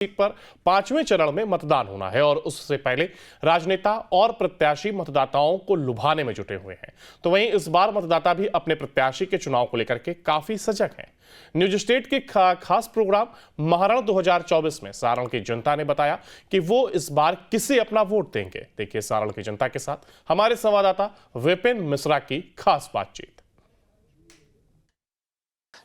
Seat पर 5वें चरण में मतदान होना है और उससे पहले राजनेता और प्रत्याशी मतदाताओं को लुभाने में जुटे हुए हैं। तो वहीं इस बार मतदाता भी अपने प्रत्याशी के चुनाव को लेकर के काफी सजग हैं। न्यूज स्टेट के खास प्रोग्राम महारण 2024 में सारण की जनता ने बताया कि वो इस बार किसे अपना वोट देंगे। देखिए सारण की जनता के साथ हमारे संवाददाता विपिन मिश्रा की खास बातचीत।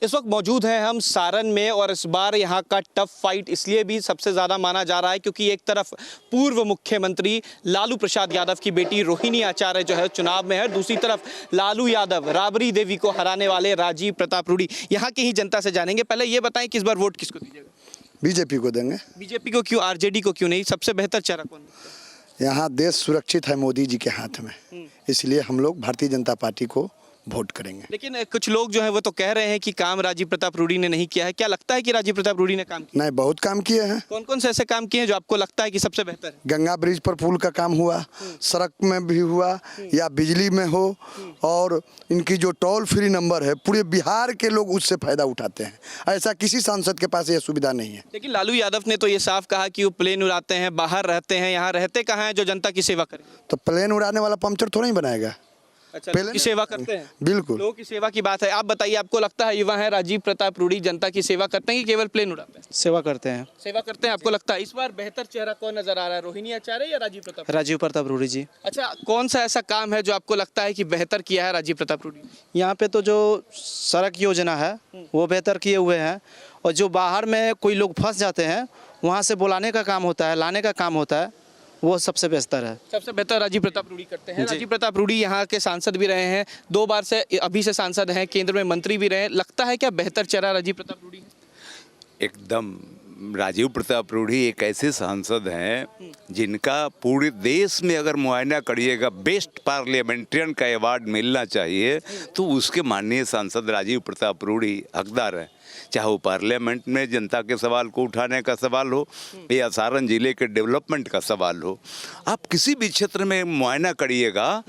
इस वक्त मौजूद हैं हम सारण में और इस बार यहाँ का टफ फाइट इसलिए भी सबसे ज़्यादा माना जा रहा है क्योंकि एक तरफ पूर्व मुख्यमंत्री लालू प्रसाद यादव की बेटी रोहिणी आचार्य जो है चुनाव में है, दूसरी तरफ लालू यादव राबड़ी देवी को हराने वाले राजीव प्रताप रूडी। यहाँ की ही जनता से जानेंगे। पहले ये बताएं कि इस बार वोट किसको दीजिएगा? बीजेपी को देंगे। बीजेपी को क्यों, आरजेडी को क्यों नहीं? सबसे बेहतर चेहरा कौन? यहाँ देश सुरक्षित है मोदी जी के हाथ में, इसलिए हम लोग भारतीय जनता पार्टी को वोट करेंगे। लेकिन कुछ लोग जो है वो तो कह रहे हैं कि काम राजीव प्रताप रूडी ने नहीं किया है। क्या लगता है कि राजीव प्रताप रूडी ने काम किया? नहीं, बहुत काम किए हैं। कौन कौन से ऐसे काम किए हैं जो आपको लगता है कि सबसे बेहतर है? गंगा ब्रिज पर पुल का काम हुआ, सड़क में भी हुआ या बिजली में हो, और इनकी जो टोल फ्री नंबर है पूरे बिहार के लोग उससे फायदा उठाते हैं। ऐसा किसी सांसद के पास यह सुविधा नहीं है। लेकिन लालू यादव ने तो ये साफ कहा कि वो प्लेन उड़ाते हैं, बाहर रहते हैं, यहाँ रहते कहाँ हैं जो जनता की सेवा करें? तो प्लेन उड़ाने वाला पंचर थोड़ा ही बनाएगा। अच्छा, लोगों की सेवा करते हैं। बिल्कुल, लोगों की सेवा की बात है। आप बताइए, आपको लगता है युवा है राजीव प्रताप रूडी जनता की सेवा करते हैं कि केवल प्लेन उड़ाते हैं? सेवा करते हैं। सेवा करते हैं। आपको लगता है इस बार बेहतर चेहरा कौन नजर आ रहा है, रोहिणी आचार्य या राजीव प्रताप? राजीव प्रताप रूडी जी। अच्छा, कौन सा ऐसा काम है जो आपको लगता है कि बेहतर किया है राजीव प्रताप रूडी? यहाँ पे तो जो सड़क योजना है वो बेहतर किए हुए हैं, और जो बाहर में कोई लोग फंस जाते हैं वहाँ से बुलाने का काम होता है, लाने का काम होता है, वो सबसे बेहतर है। सबसे बेहतर राजीव प्रताप रूडी करते हैं। राजीव प्रताप रूडी यहाँ के सांसद भी रहे हैं, 2 बार से अभी से सांसद हैं, केंद्र में मंत्री भी रहे। लगता है क्या बेहतर चेहरा राजीव प्रताप रूडी है? एकदम। राजीव प्रताप रूडी एक ऐसे सांसद हैं जिनका पूरे देश में अगर मुआयना करिएगा बेस्ट पार्लियामेंट्रियन का अवार्ड मिलना चाहिए तो उसके माननीय सांसद राजीव प्रताप रूडी हकदार है। चाहे वो पार्लियामेंट में जनता के सवाल को उठाने का सवाल हो या सारण जिले के डेवलपमेंट का सवाल हो, आप किसी भी क्षेत्र में मुआयना करिएगा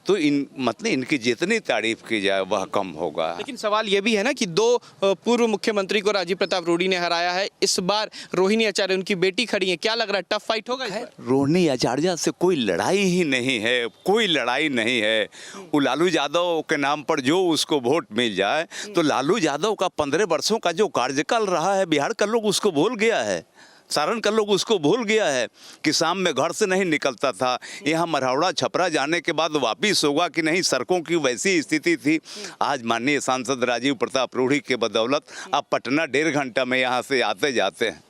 तो इनकी जितनी तारीफ की जाए वह कम होगा। लेकिन सवाल ये भी है ना कि 2 पूर्व मुख्यमंत्री को राजीव प्रताप रूडी ने हराया है। इस बार रोहिणी आचार्य उनकी बेटी खड़ी है। क्या लग रहा है, टफ फाइट होगा इस बार? रोहिणी आचार्य से कोई लड़ाई ही नहीं है, कोई लड़ाई नहीं है। वो लालू यादव के नाम पर जो उसको वोट मिल जाए, तो लालू यादव का 15 वर्षों का जो कार्यकाल रहा है बिहार का लोग उसको भूल गया है, सारण का लोग उसको भूल गया है कि शाम में घर से नहीं निकलता था। यहाँ मरहौड़ा छपरा जाने के बाद वापिस होगा कि नहीं, सड़कों की वैसी स्थिति थी। आज माननीय सांसद राजीव प्रताप रूडी के बदौलत आप पटना 1.5 घंटा में यहाँ से आते जाते हैं,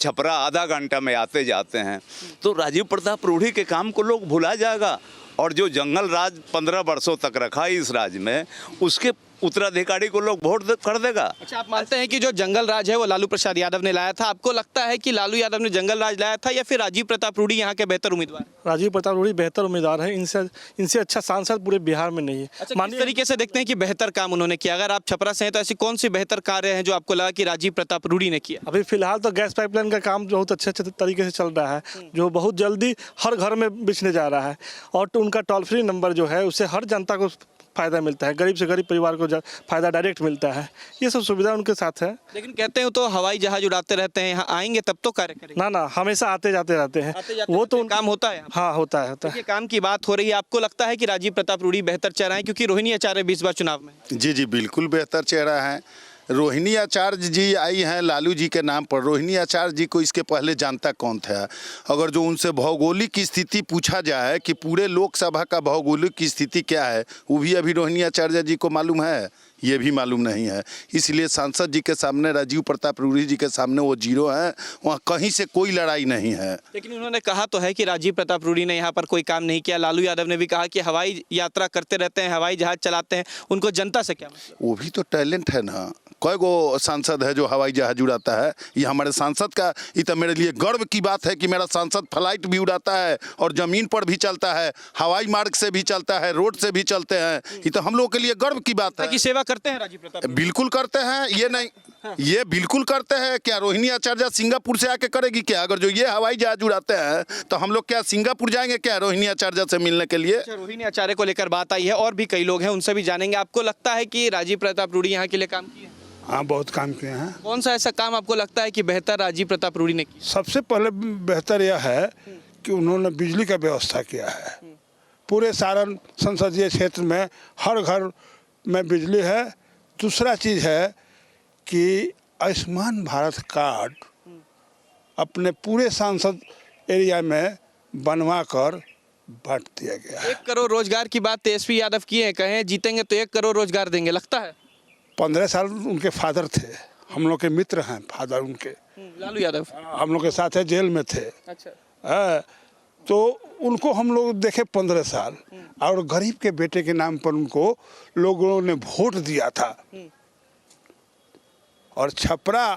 छपरा आधा घंटा में आते जाते हैं। तो राजीव प्रताप रूडी के काम को लोग भुला जाएगा, और जो जंगल राज 15 वर्षों तक रखा इस राज्य में, उसके उत्तराधिकारी को लोग वोट कर देगा। अच्छा, आप मानते हैं कि जो जंगल राज है वो लालू प्रसाद यादव ने लाया था? आपको लगता है कि लालू यादव ने जंगल राज लाया था या फिर राजीव प्रताप रूडी यहाँ के बेहतर उम्मीदवार? राजीव प्रताप रूडी बेहतर उम्मीदवार है। इनसे अच्छा सांसद पूरे बिहार में नहीं है। अच्छा, किस तरीके से देखते हैं कि बेहतर काम उन्होंने किया? अगर आप छपरा से हैं तो ऐसी कौन सी बेहतर कार्य हैं जो आपको लगा कि राजीव प्रताप रूडी ने किया? अभी फिलहाल तो गैस पाइपलाइन का काम बहुत अच्छे तरीके से चल रहा है, जो बहुत जल्दी हर घर में बिछने जा रहा है, और उनका टोल फ्री नंबर जो है उससे हर जनता को फायदा मिलता है, गरीब से गरीब परिवार को फायदा डायरेक्ट मिलता है। ये सब सुविधा उनके साथ है। लेकिन कहते हैं तो हवाई जहाज उड़ाते रहते हैं, यहाँ आएंगे तब तो कार्य करेंगे। ना, हमेशा आते जाते रहते हैं। वो तो काम होता है। हाँ, होता है। काम की बात हो रही है, आपको लगता है कि राजीव प्रताप रूडी बेहतर चेहरा है क्योंकि रोहिणी आचार्य भी इस बार चुनाव में? जी, बिल्कुल बेहतर चेहरा है। रोहिणी आचार्य जी आई हैं लालू जी के नाम पर। रोहिणी आचार्य जी को इसके पहले जानता कौन था? अगर जो उनसे भौगोलिक स्थिति पूछा जाए कि पूरे लोकसभा का भौगोलिक स्थिति क्या है, वो भी अभी रोहिणी आचार्य जी को मालूम है? ये भी मालूम नहीं है। इसलिए सांसद जी के सामने, राजीव प्रताप रूडी जी के सामने वो जीरो हैं, वहाँ कहीं से कोई लड़ाई नहीं है। लेकिन उन्होंने कहा तो है कि राजीव प्रताप रूडी ने यहाँ पर कोई काम नहीं किया। लालू यादव ने भी कहा कि हवाई यात्रा करते रहते हैं, हवाई जहाज चलाते हैं, उनको जनता से क्या मतलब? वो भी तो टैलेंट है ना। कई गो सांसद है जो हवाई जहाज उड़ाता है? ये हमारे सांसद का, ये तो मेरे लिए गर्व की बात है कि मेरा सांसद फ्लाइट भी उड़ाता है और ज़मीन पर भी चलता है, हवाई मार्ग से भी चलता है, रोड से भी चलते हैं। ये तो हम लोग के लिए गर्व की बात है। कि सेवा करते हैं राजीव प्रताप? बिल्कुल करते हैं, ये नहीं, ये बिल्कुल करते हैं। क्या रोहिणी आचार्य सिंगापुर से आके करेगी क्या? अगर जो ये हवाई जहाज उड़ाते हैं तो हम लोग क्या सिंगापुर जाएंगे क्या रोहिणी आचार्य से मिलने के लिए? अच्छा, रोहिणी आचार्य को लेकर बात आई है, और भी कई लोग हैं, उनसे भी जानेंगे। आपको लगता है कि राजीव प्रताप रूडी यहाँ के लिए काम किए? हाँ बहुत काम किए हैं। कौन सा ऐसा काम आपको लगता है कि बेहतर राजीव प्रताप रूडी ने किया? सबसे पहले बेहतर यह है कि उन्होंने बिजली का व्यवस्था किया है। पूरे सारण संसदीय क्षेत्र में हर घर में बिजली है। दूसरा चीज़ है कि आयुष्मान भारत कार्ड अपने पूरे सांसद एरिया में बनवा कर बांट दिया गया है। 1 करोड़ रोजगार की बात तेजस्वी यादव की है, कहें जीतेंगे तो 1 करोड़ रोजगार देंगे, लगता है? 15 साल उनके फादर थे, हम लोग के मित्र हैं फादर उनके, लालू यादव। हम लोग के साथ है, जेल में थे। अच्छा। तो उनको हम लोग देखे 15 साल, और गरीब के बेटे के नाम पर उनको लोगों ने वोट दिया था। और छपरा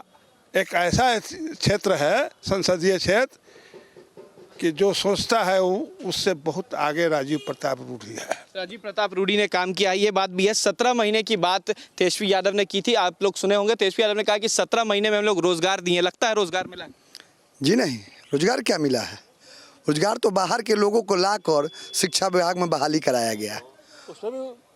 एक ऐसा क्षेत्र है, संसदीय क्षेत्र, कि जो सोचता है वो उससे बहुत आगे राजीव प्रताप रूडी है। राजीव प्रताप रूडी ने काम किया, ये बात भी है। 17 महीने की बात तेजस्वी यादव ने की थी, आप लोग सुने होंगे। तेजस्वी यादव ने कहा कि 17 महीने में हम लोग रोजगार दिए, लगता है रोजगार मिला? जी नहीं, रोजगार क्या मिला है? रोजगार तो बाहर के लोगों को लाकर शिक्षा विभाग में बहाली कराया गया है,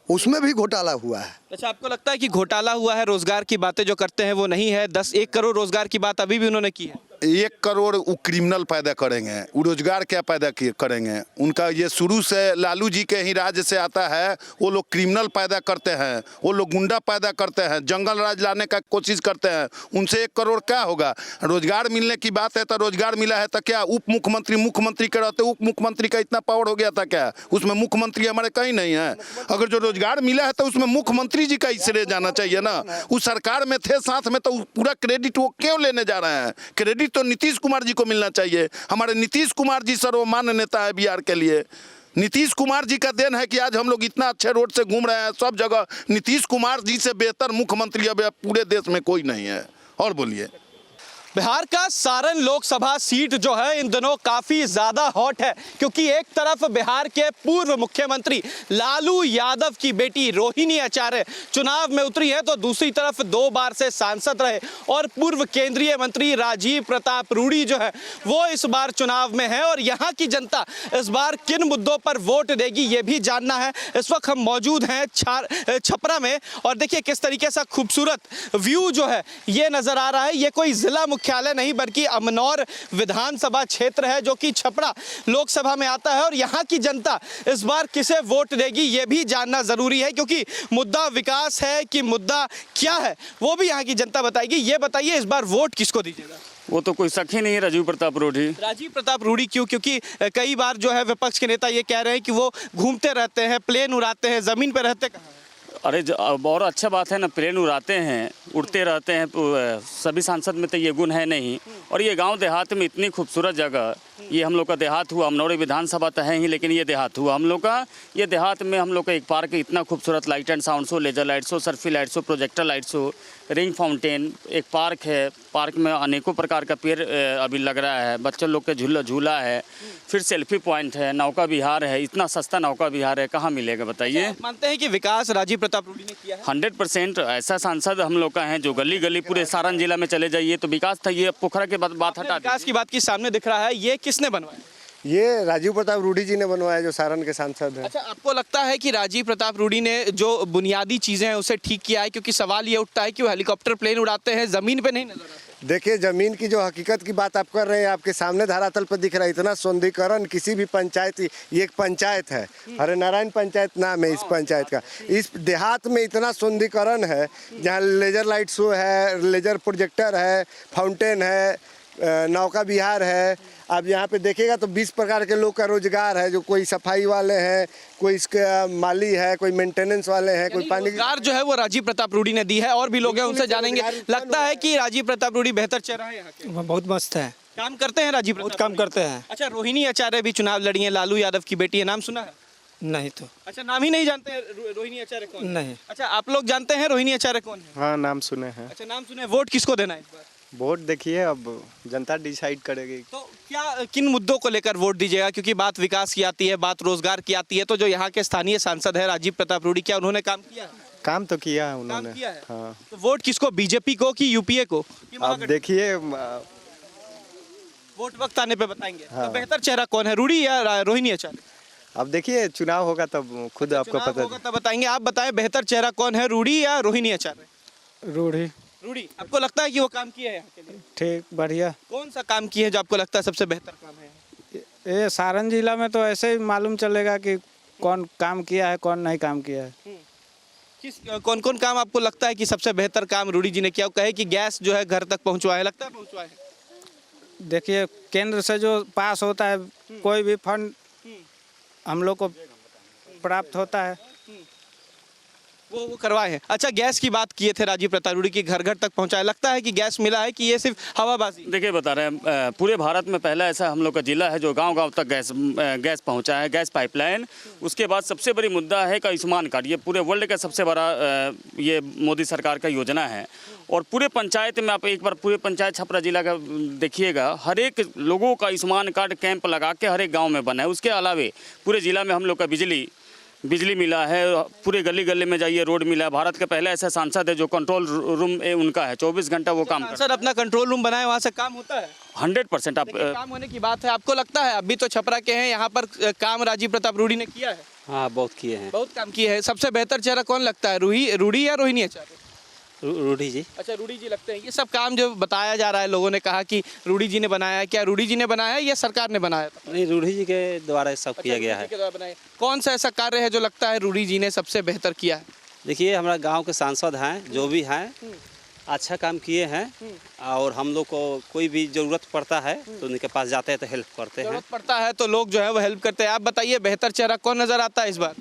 उसमें भी घोटाला हुआ है। अच्छा, आपको लगता है कि घोटाला हुआ है? रोजगार की बातें जो करते हैं वो नहीं है। 1 करोड़ रोजगार की बात अभी भी उन्होंने की है। 1 करोड़ वो क्रिमिनल पैदा करेंगे, वो रोजगार क्या पैदा करेंगे? उनका ये शुरू से लालू जी के ही राज्य से आता है। वो लोग क्रिमिनल पैदा करते हैं, वो लोग गुंडा पैदा करते हैं, जंगल राज लाने का कोशिश करते हैं। उनसे 1 करोड़ क्या होगा? रोजगार मिलने की बात है तो रोजगार मिला है तो क्या उप मुख्यमंत्री मुख्यमंत्री के रहते उप मुख्यमंत्री का इतना पावर हो गया था क्या? उसमें मुख्यमंत्री हमारे कहीं नहीं है। अगर जो रोजगार मिला है तो उसमें मुख्यमंत्री जी का इसलिए जाना चाहिए ना। उस सरकार में थे साथ में, तो पूरा क्रेडिट वो क्यों लेने जा रहे हैं? क्रेडिट तो नीतीश कुमार जी को मिलना चाहिए। हमारे नीतीश कुमार जी सर्वमान्य नेता है बिहार के लिए। नीतीश कुमार जी का देन है कि आज हम लोग इतना अच्छे रोड से घूम रहे हैं सब जगह। नीतीश कुमार जी से बेहतर मुख्यमंत्री अब पूरे देश में कोई नहीं है। और बोलिए। बिहार का सारण लोकसभा सीट जो है इन दिनों काफी ज्यादा हॉट है, क्योंकि एक तरफ बिहार के पूर्व मुख्यमंत्री लालू यादव की बेटी रोहिणी आचार्य चुनाव में उतरी है, तो दूसरी तरफ 2 बार से सांसद रहे और पूर्व केंद्रीय मंत्री राजीव प्रताप रूडी जो है वो इस बार चुनाव में है। और यहाँ की जनता इस बार किन मुद्दों पर वोट देगी ये भी जानना है। इस वक्त हम मौजूद हैं छपरा में, और देखिए किस तरीके से खूबसूरत व्यू जो है ये नजर आ रहा है। ये कोई जिला मुख्यालय नहीं बल्कि अमनौर विधानसभा क्षेत्र है जो कि छपरा लोकसभा में आता है। और यहाँ की जनता इस बार किसे वोट देगी ये भी जानना जरूरी है, क्योंकि मुद्दा विकास है कि मुद्दा क्या है वो भी यहाँ की जनता बताएगी। ये बताइए इस बार वोट किसको दीजिएगा? वो तो कोई शक ही नहीं है, राजीव प्रताप रूडी। राजीव प्रताप रूडी क्यों? क्योंकि कई बार जो है विपक्ष के नेता ये कह रहे हैं कि वो घूमते रहते हैं, प्लेन उड़ाते हैं, जमीन पे रहते कहाँ हैं? अरे बहुत अच्छा बात है ना, प्लेन उड़ाते हैं, उड़ते रहते हैं। सभी सांसद में तो ये गुण है नहीं। और ये गांव देहात में इतनी खूबसूरत जगह, ये हम लोग का देहात हुआ। अमनौरी विधानसभा तो है ही, लेकिन ये देहात हुआ हम लोग का। ये देहात में हम लोग का एक पार्क इतना खूबसूरत, light and sound show, laser light show, सर्फी light show, projector light show, ring fountain, एक पार्क है। पार्क में अनेकों प्रकार का पेड़ अभी लग रहा है, बच्चों लोग के झूला है, फिर सेल्फी पॉइंट है, नौका विहार है। इतना सस्ता नौका विहार है, कहाँ मिलेगा बताइए? मानते हैं कि विकास राजीव प्रताप रूडी ने किया है? 100% ऐसा सांसद हम लोग का है जो गली गली पूरे सारण जिला में चले जाइए तो विकास था। ये पोखरा के बात हटा, विकास की बात की सामने दिख रहा है, ये किसने बनवाया? ये राजीव प्रताप रूडी जी ने बनवाया जो सारण के सांसद हैं। अच्छा, आपको लगता है कि राजीव प्रताप रूडी ने जो बुनियादी चीजें हैं उसे ठीक किया है? क्योंकि सवाल ये उठता है कि वो हेलीकॉप्टर प्लेन उड़ाते हैं, जमीन पे नहीं नजर आते। देखिए, जमीन की जो हकीकत की बात आप कर रहे हैं, आपके सामने धरातल पर दिख रहा है। इतना सौंदर्यीकरण किसी भी पंचायत, ये एक पंचायत है, हरे नारायण पंचायत नाम है इस पंचायत का। इस देहात में इतना सौंदर्यीकरण है, जहाँ लेजर लाइट शो है, लेजर प्रोजेक्टर है, फाउंटेन है, नौका विहार है। आप यहाँ पे देखिएगा तो 20 प्रकार के लोग का रोजगार है, जो कोई सफाई वाले हैं, कोई इसके माली है, कोई मेंटेनेंस वाले हैं, कोई पानी रोजगार जो है वो राजीव प्रताप रूडी ने दी है। और भी लोग हैं, उनसे जानेंगे। लगता है कि राजीव प्रताप रूडी बेहतर चेहरा है यहाँ के? बहुत मस्त है, काम करते हैं राजीव प्रताप? बहुत काम करते हैं। अच्छा, रोहिणी आचार्य भी चुनाव लड़ी है, लालू यादव की बेटी है, नाम सुना है? नहीं तो। अच्छा, नाम ही नहीं जानते हैं रोहिणी आचार्य कौन? नहीं। अच्छा, आप लोग जानते हैं रोहिणी आचार्य कौन है? हाँ, नाम सुने हैं। अच्छा, नाम सुने। वोट किसको देना है इस बार? वोट देखिए, अब जनता डिसाइड करेगी। तो क्या किन मुद्दों को लेकर वोट दीजिएगा? क्योंकि बात विकास की आती है, बात रोजगार की आती है, तो जो यहाँ के स्थानीय सांसद है राजीव प्रताप रूडी, क्या उन्होंने काम किया? काम तो किया है उन्होंने। काम किया है। हाँ। तो वोट किसको, बीजेपी को कि यूपीए को? अब देखिए, वोट वक्त आने पे बताएंगे। तो बेहतर चेहरा कौन है, रूडी या रोहिणी आचार्य? अब देखिए, चुनाव होगा तब खुद आपको चुनाव पता होगा तब बताएंगे। आप बताएं बेहतर चेहरा कौन है, रूडी या रोहिणी आचार्य? रूढ़ी। रूडी, आपको लगता है कि वो काम किए हैं यहाँ के लिए? ठीक बढ़िया। कौन सा काम किए हैं जो आपको लगता है सबसे बेहतर काम है? ये सारण जिला में तो ऐसे ही मालूम चलेगा कि कौन काम किया है कौन नहीं काम किया है। कौन कौन काम आपको लगता है कि सबसे बेहतर काम रूडी जी ने किया? वो कहे कि गैस जो है घर तक पहुंचवाए, लगता है पहुंचवाए है? देखिए केंद्र से जो पास होता है कोई भी फंड हम लोग को प्राप्त होता है वो करवाए हैं। अच्छा, गैस की बात किए थे राजीव प्रताप रूडी की, घर घर तक पहुंचाए, लगता है कि गैस मिला है कि ये सिर्फ हवाबाजी? देखिए बता रहे हैं, पूरे भारत में पहला ऐसा हम लोग का जिला है जो गांव-गांव तक गैस पहुंचा है, गैस पाइपलाइन। उसके बाद सबसे बड़ी मुद्दा है का आयुष्मान कार्ड। ये पूरे वर्ल्ड का सबसे बड़ा ये मोदी सरकार का योजना है। और पूरे पंचायत में आप एक बार पूरे पंचायत छपरा जिला का देखिएगा, हर एक लोगों का आयुष्मान कार्ड कैंप लगा के हर एक गाँव में बना है। उसके अलावे पूरे जिला में हम लोग का बिजली मिला है, पूरे गली गली में जाइए रोड मिला है। भारत का पहला ऐसा सांसद है जो कंट्रोल रूम उनका है, 24 घंटा वो काम करता सर अपना कंट्रोल रूम बनाए, वहाँ से काम होता है? 100% आप काम होने की बात है। आपको लगता है अभी तो छपरा के हैं, यहाँ पर काम राजीव प्रताप रूडी ने किया है? हाँ बहुत किए हैं। बहुत काम किए हैं। सबसे बेहतर चेहरा कौन लगता है, रूडी या रोहिणी आचार्य? रूडी जी। अच्छा, रूडी जी लगते हैं। ये सब काम जो बताया जा रहा है, लोगों ने कहा कि रूडी जी ने बनाया है, क्या रूडी जी ने बनाया है या सरकार ने बनाया था? नहीं रूडी जी के द्वारा सब किया गया रूडी जी के द्वारा बनाया। कौन सा ऐसा कार्य है जो लगता है रूडी जी ने सबसे बेहतर किया है? देखिए हमारा गांव के सांसद हैं जो भी हैं अच्छा काम किए हैं और हम लोग को कोई भी ज़रूरत पड़ता है तो उनके पास जाते हैं तो हेल्प करते हैं। जरूरत पड़ता है तो लोग जो है वो हेल्प करते हैं। आप बताइए बेहतर चेहरा कौन नजर आता है इस बार?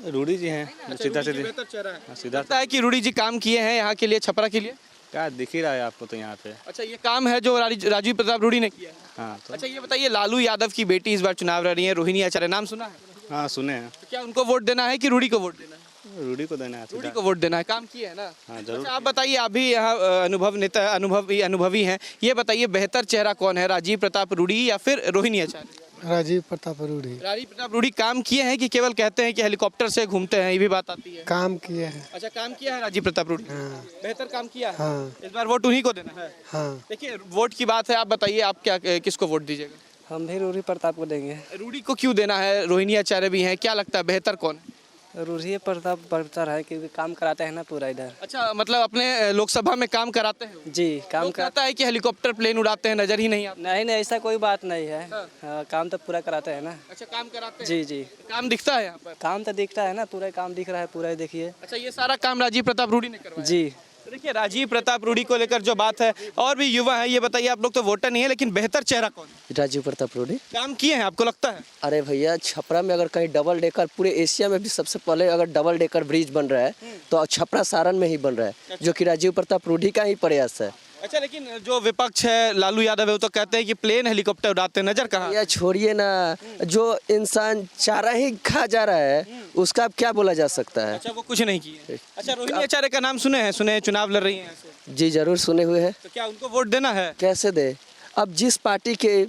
रूडी जी हैं सीधा सीधे। बेहतर चेहरा है। सीधा लगता है कि रूडी जी काम किए हैं यहाँ के लिए, छपरा के लिए? क्या दिख ही रहा है आपको तो यहाँ पे। अच्छा, ये काम है जो राजीव प्रताप रूडी ने किया है। हाँ तो अच्छा, ये बताइए लालू यादव की बेटी इस बार चुनाव लड़ रही है, रोहिणी आचार्य, नाम सुना है? हाँ सुने हैं। तो क्या उनको वोट देना है कि रूडी को वोट देना है? रूडी को देना है। रूडी को वोट देना है, काम किए है ना? हाँ जरूर। अच्छा, आप बताइए, अभी यहाँ अनुभवी हैं, ये बताइए बेहतर चेहरा कौन है, राजीव प्रताप रूडी या फिर रोहिणी आचार्य? राजीव प्रताप रूडी। राजीव प्रताप रूडी काम किए हैं कि केवल कहते हैं कि हेलीकॉप्टर से घूमते हैं, ये भी बात आती है? काम किए हैं। अच्छा, काम किया है राजीव प्रताप रूडी। हाँ। बेहतर काम किया है। हाँ। इस बार वोट उन्हीं को देना है। हाँ। देखिए वोट की बात है, आप बताइए आप क्या किसको वोट दीजिएगा? हम भी रूडी प्रताप को देंगे। रूडी को क्यों देना है? रोहिणी आचार्य भी हैं, क्या लगता है बेहतर कौन है? रूडी प्रताप बेहतर है क्योंकि काम कराते हैं ना पूरा इधर। अच्छा, मतलब अपने लोकसभा में काम कराते हैं? जी काम कराता है कि हेलीकॉप्टर प्लेन उड़ाते हैं, नजर ही नहीं आता? नहीं नहीं ऐसा कोई बात नहीं है। हाँ, काम तो पूरा कराते हैं ना। अच्छा, काम कराते हैं? जी जी काम दिखता है यहाँ पर? काम तो दिखता है ना, पूरा काम दिख रहा है पूरा, देखिए। अच्छा, ये सारा काम राजीव प्रताप रूडी ने करवाया? जी। देखिए राजीव प्रताप रूडी को लेकर जो बात है, और भी युवा है, ये बताइए, आप लोग तो वोटर नहीं है लेकिन बेहतर चेहरा कौन है? राजीव प्रताप रूडी। काम किए हैं आपको लगता है? अरे भैया छपरा में अगर कहीं डबल डेकर, पूरे एशिया में भी सबसे पहले अगर डबल डेकर ब्रिज बन रहा है तो छपरा सारण में ही बन रहा है, जो कि राजीव प्रताप रूडी का ही प्रयास है। अच्छा, लेकिन जो विपक्ष है लालू यादव है वो तो कहते हैं कि प्लेन हेलीकॉप्टर उड़ाते, नजर कहाँ? या छोड़िए ना, जो इंसान चारा ही खा जा रहा है उसका अब क्या बोला जा सकता है। अच्छा, वो कुछ नहीं किए। अच्छा, रोहिणी आचार्य का नाम सुने हैं, चुनाव लड़ रही हैं? जी जरूर सुने हुए हैं। तो क्या उनको वोट देना है? कैसे दे, अब जिस पार्टी के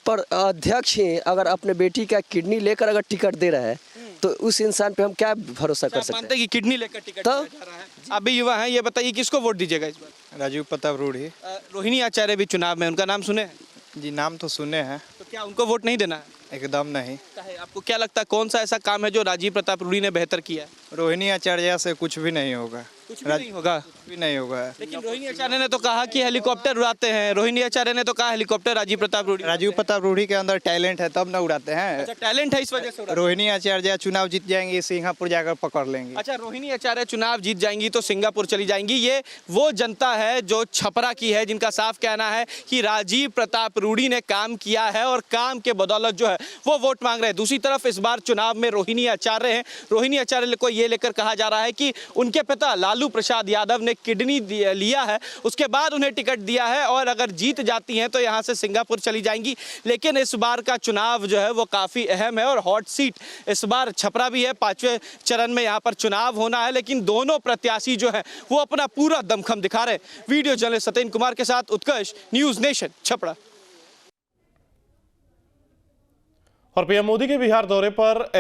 पर अध्यक्ष ही अगर अपने बेटी का किडनी लेकर अगर टिकट दे रहा है तो उस इंसान पे हम क्या भरोसा कर सकते हैं? मानते हैं कि किडनी लेकर टिकट दिया जा रहा है। आप भी युवा हैं, ये बताइए किसको वोट दीजिएगा इस बार? राजीव प्रताप रूडी। रोहिणी आचार्य भी चुनाव में, उनका नाम सुने हैं? जी नाम तो सुने हैं। तो क्या उनको वोट नहीं देना है? एकदम नहीं। आपको क्या लगता है कौन सा ऐसा काम है जो राजीव प्रताप रूडी ने बेहतर किया है? रोहिणी आचार्य से कुछ भी नहीं होगा। कुछ भी नहीं होगा? कुछ भी नहीं होगा। लेकिन रोहिणी आचार्य ने तो कहा कि हेलीकॉप्टर उड़ाते हैं, रोहिणी आचार्य ने तो कहा हेलीकॉप्टर राजीव प्रताप रूडी के अंदर टैलेंट है तब ना उड़ाते हैं। अच्छा, टैलेंट है इस वजह से? रोहिणी आचार्य चुनाव जीत जाएंगे, सिंगापुर जाकर पकड़ लेंगे। अच्छा, रोहिणी आचार्य चुनाव जीत जाएंगी तो सिंगापुर चली जाएंगी। ये वो जनता है जो छपरा की है, जिनका साफ कहना है कि राजीव प्रताप रूडी ने काम किया है और काम के बदौलत जो है वो वोट मांग रहे हैं। दूसरी तरफ इस बार चुनाव में रोहिणी आचार्य हैं। रोहिणी आचार्य को ये लेकर कहा जा रहा है कि उनके पिता लालू प्रसाद यादव ने किडनी लिया है, उसके बाद उन्हें टिकट दिया है और अगर जीत जाती हैं तो यहाँ से सिंगापुर चली जाएंगी। लेकिन इस बार का चुनाव जो है वो काफ़ी अहम है और हॉट सीट इस बार छपरा भी है। 5वें चरण में यहाँ पर चुनाव होना है, लेकिन दोनों प्रत्याशी जो है वो अपना पूरा दमखम दिखा रहे हैं। वीडियो जर्नलिस्ट सत्येंद्र कुमार के साथ उत्कर्ष, न्यूज़ नेशन, छपरा। और पीएम मोदी के बिहार दौरे पर